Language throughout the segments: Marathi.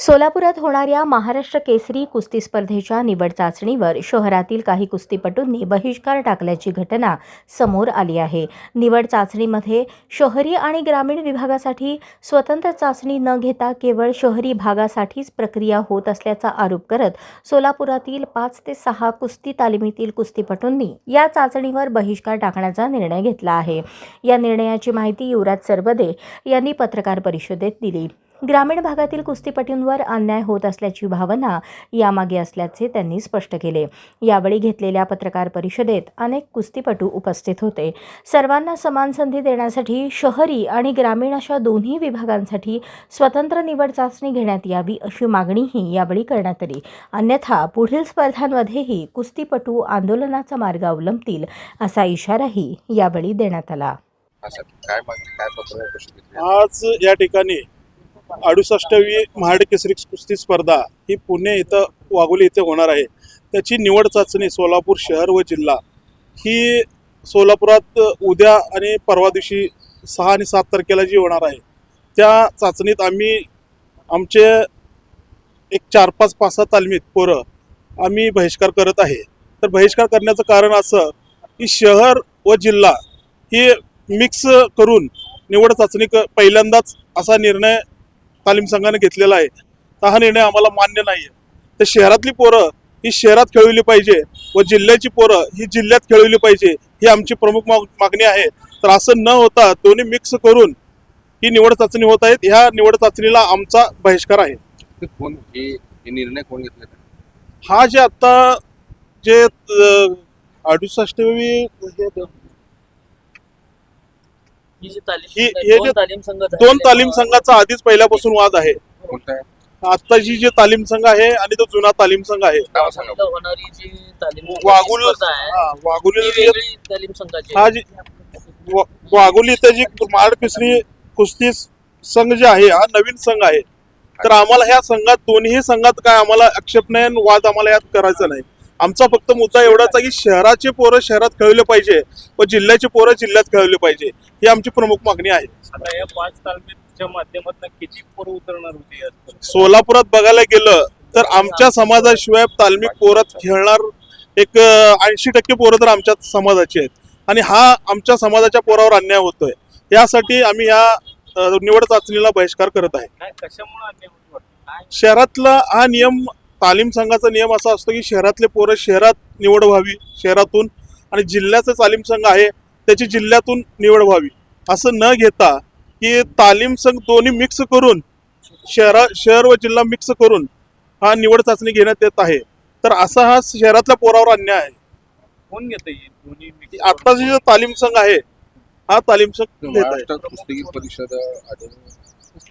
सोलापुरात होणाऱ्या महाराष्ट्र केसरी कुस्ती स्पर्धेच्या निवड चाचणीवर शहरातील काही कुस्तीपटूंनी बहिष्कार टाकल्याची घटना समोर आली आहे। निवड चाचणीमध्ये शहरी आणि ग्रामीण विभागासाठी स्वतंत्र चाचणी न घेता केवळ शहरी भागासाठीच प्रक्रिया होत असल्याचा आरोप करत सोलापुरातील 5 ते 6 कुस्ती तालिमीतील कुस्तीपटूंनी या चाचणीवर बहिष्कार टाकण्याचा निर्णय घेतला आहे। या निर्णयाची माहिती युवराज सरवदे यांनी पत्रकार परिषदेत दिली। ग्रामीण भागातील कुस्तीपटूंवर अन्याय होत असल्याची भावना यामागे असल्याचे त्यांनी स्पष्ट केले। यावेळी घेतलेल्या पत्रकार परिषदेत अनेक कुस्तीपटू उपस्थित होते। सर्वांना समान संधी देण्यासाठी शहरी आणि ग्रामीण अशा दोन्ही विभागांसाठी स्वतंत्र निवड चाचणी घेण्यात यावी अशी मागणीही यावेळी करण्यात आली। अन्यथा पुढील स्पर्धांमध्येही कुस्तीपटू आंदोलनाचा मार्ग अवलंबतील असा इशाराही यावेळी देण्यात आला। आज या ठिकाणी 68वी महाड केसरी कुस्ती स्पर्धा ही पुणे इथं वाघोली इथे होणार आहे। त्याची निवड चाचणी सोलापूर शहर व जिल्हा ही सोलापुरात उद्या आणि परवा दिवशी 6 आणि 7 तारखेला जी होणार आहे, त्या चाचणीत आम्ही आमचे एक 4-5 तालमीत पोरं आम्ही बहिष्कार करत आहे। तर बहिष्कार करण्याचं कारण असं की शहर व जिल्हा ही मिक्स करून निवड चाचणी पहिल्यांदाच असा निर्णय तालीम संघाने घेतलेला आहे। तर हा निर्णय आम्हाला मान्य नाही आहे। तर शहरातली पोरं ही शहरात खेळवली पाहिजे व जिल्ह्याची पोरं ही जिल्ह्यात खेळवली पाहिजे ही आमची प्रमुख मागणी आहे। तर असं न होता दोन्ही मिक्स करून ही निवड चाचणी होत आहेत। ह्या निवड चाचणीला आमचा बहिष्कार आहे। निर्णय कोण घेतला? हा जे आता जे 68वी दोन तालीम संघाचा आधीच पहिल्यापासून वाद आहे। आताची जे तालीम संघ आहे आणि तो जुना तालीम संघ आहे वाघोली इथे जी महाड केसरी कुस्ती संघ जे आहे हा नवीन संघ आहे। तर आम्हाला ह्या संघात दोन्ही संघात काय आम्हाला आक्षेप नाही, वाद आम्हाला यात करायचा नाही। आमचा फक्त मुद्दा एवढाच आहे की शहराचे पोरं शहरात खेळले पाहिजे व जिल्ह्याचे पोरं जिल्ह्यात खेळले पाहिजे ही आमची प्रमुख मागणी आहे। आता या 5 तालमीच्या माध्यमातून किती पोरं उतरणार होती? सोलापुरात बघायला गेलं तर आमच्या समाजाशिवाय तालमी पोरात खेळणार एक 80% पोरं तर आमच्या समाजाची आहेत आणि हा आमच्या समाजाच्या पोरावर अन्याय होतोय। यासाठी आम्ही या निवड चाचणीला बहिष्कार करत आहे। कशामुळे अन्याय होतो? शहरातला हा नियम तालीम संघाचा नियम असा असतो की शहरातले पोरं शहरात निवड व्हावी शहरातून आणि जिल्ह्याचा तालीम संघ आहे त्याची जिल्ह्यातून निवड व्हावी, असं न घेता की तालीम संघ दोन्ही मिक्स करून शहर व जिल्हा मिक्स करून हा निवड चाचणी घेण्यात येत आहे। तर असा हा शहरातल्या पोरावर अन्याय आहे। कोण घेत दोन्ही? आत्ताचा जो तालीम संघ आहे हा तालीम संघ घेत आहे। कुस्ती परिषद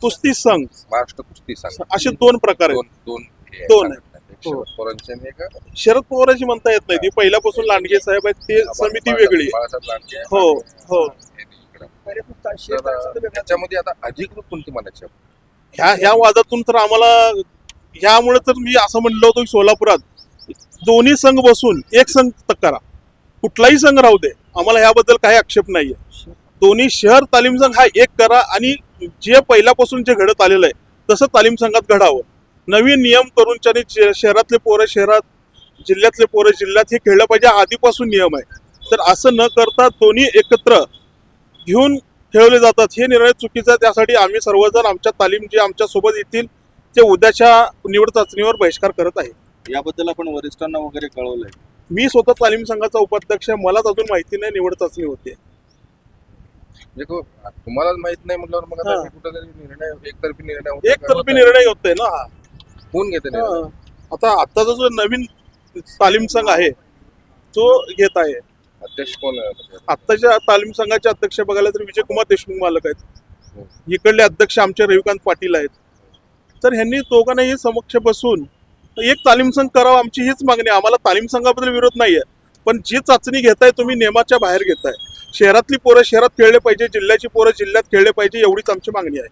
कुस्ती संघ महाराष्ट्र कुस्ती संघ असे 2 प्रकार आहेत। दोन आहेत। शरद पवारांची म्हणता येत नाही, ती पहिल्यापासून लांडगे साहेब आहेत, ते समिती वेगळी आहे। हो हो त्याच्यामध्ये आता अधिकृत कोणती म्हणायची? ह्या वादातून तर आम्हाला ह्यामुळे तर मी असं म्हणलं होतं की सोलापुरात दोन्ही संघ बसून एक संघ करा, कुठलाही संघ राहू दे, आम्हाला ह्याबद्दल काही आक्षेप नाहीये। दोन्ही शहर तालीम संघ हा एक करा आणि जे पहिल्यापासून जे घडत आलेलं आहे तसं तालीम संघात घडावं। नवीन नियम करून शहरातले पोरं शहरात जिल्ह्यातले पोरं जिल्ह्यात हे खेळलं पाहिजे, आधीपासून नियम आहे। तर असं न करता दोन्ही एकत्र घेऊन खेळले जातात, हे निर्णय चुकीचा आहे। त्यासाठी आम्ही सर्वजण आमच्या तालीम जे आमच्या सोबत येतील ते उद्याच्या निवड चाचणीवर बहिष्कार करत आहे। याबद्दल आपण वरिष्ठांना वगैरे कळवलंय? मी स्वतः तालीम संघाचा उपाध्यक्ष आहे, मलाच अजून माहिती नाही निवड चाचणी होते। तुम्हालाच माहित नाही म्हटल्यावर मग आता कुठेतरी निर्णय एकतर्फी निर्णय होतोय ना। हा कोण घेते? आताचा जो नवीन तालीम संघ आहे तो घेत आहे। अध्यक्ष कोण आहे? आत्ताच्या तालीम संघाचे अध्यक्ष बघायला तर विजयकुमार देशमुख मालक आहेत, इकडले अध्यक्ष आमचे रविकांत पाटील आहेत। तर ह्यांनी दोघांनाही समक्ष बसून एक तालीम संघ करावा, आमची हीच मागणी आहे। आम्हाला तालीम संघाबद्दल विरोध नाहीये, पण जी चाचणी घेताय तुम्ही नियमाच्या बाहेर घेताय। शहरातली पोरं शहरात खेळले पाहिजे, जिल्ह्याची पोरं जिल्ह्यात खेळले पाहिजे, एवढीच आमची मागणी आहे।